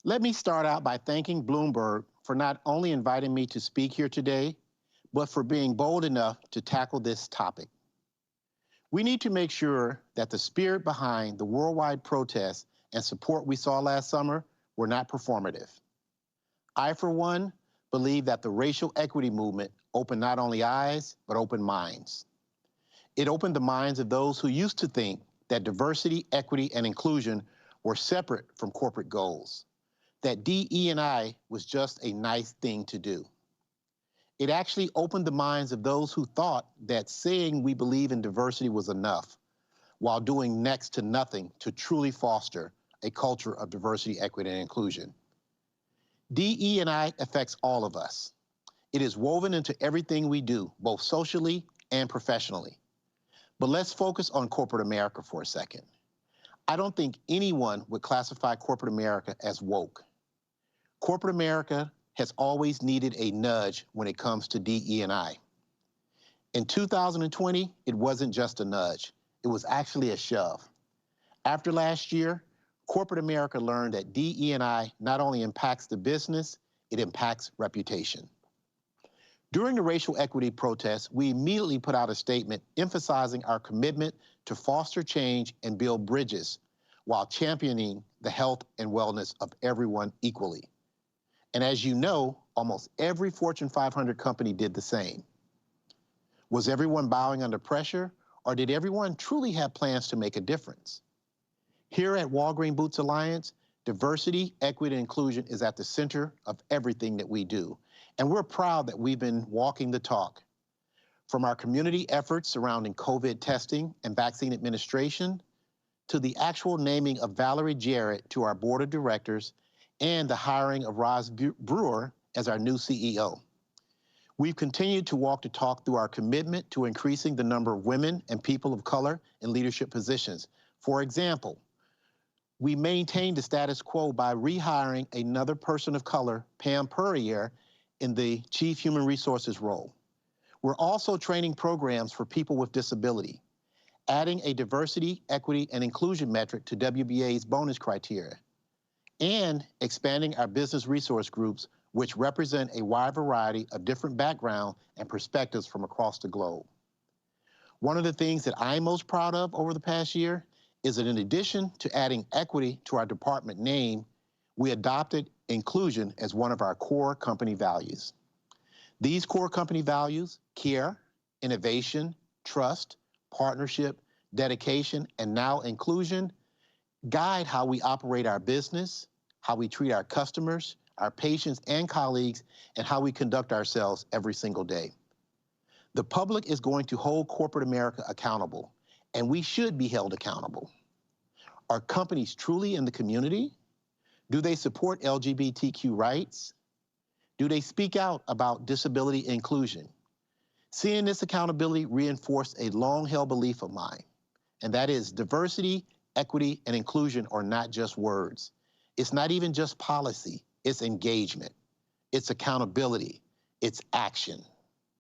Let me start out by thanking Bloomberg for not only inviting me to speak here today, but for being bold enough to tackle this topic. We need to make sure that the spirit behind the worldwide protests and support we saw last summer were not performative. I, for one, believe that the racial equity movement opened not only eyes, but opened minds. It opened the minds of those who used to think that diversity, equity, and inclusion were separate from corporate goals, that DE&I was just a nice thing to do. It actually opened the minds of those who thought that saying we believe in diversity was enough, while doing next to nothing to truly foster a culture of diversity, equity, and inclusion. DE&I affects all of us. It is woven into everything we do, both socially and professionally. But let's focus on corporate America for a second. I don't think anyone would classify corporate America as woke. Corporate America has always needed a nudge when it comes to DE&I. In 2020, it wasn't just a nudge. It was actually a shove. After last year, corporate America learned that DE&I not only impacts the business, it impacts reputation. During the racial equity protests, we immediately put out a statement emphasizing our commitment to foster change and build bridges while championing the health and wellness of everyone equally. And as you know, almost every Fortune 500 company did the same. Was everyone bowing under pressure, or did everyone truly have plans to make a difference? Here at Walgreens Boots Alliance, diversity, equity, and inclusion is at the center of everything that we do. And we're proud that we've been walking the talk. From our community efforts surrounding COVID testing and vaccine administration, to the actual naming of Valerie Jarrett to our board of directors, and the hiring of Roz Brewer as our new CEO. We've continued to walk the talk through our commitment to increasing the number of women and people of color in leadership positions. For example, we maintained the status quo by rehiring another person of color, Pam Purrier, in the Chief Human Resources role. We're also training programs for people with disability, adding a diversity, equity, and inclusion metric to WBA's bonus criteria, and expanding our business resource groups, which represent a wide variety of different backgrounds and perspectives from across the globe. One of the things that I'm most proud of over the past year is that in addition to adding equity to our department name, we adopted inclusion as one of our core company values. These core company values, care, innovation, trust, partnership, dedication, and now inclusion, guide how we operate our business, how we treat our customers, our patients and colleagues, and how we conduct ourselves every single day. The public is going to hold corporate America accountable, and we should be held accountable. Are companies truly in the community? Do they support LGBTQ rights? Do they speak out about disability inclusion? Seeing this accountability reinforced a long-held belief of mine, and that is diversity, equity, and inclusion are not just words. It's not even just policy, it's engagement, it's accountability, it's action.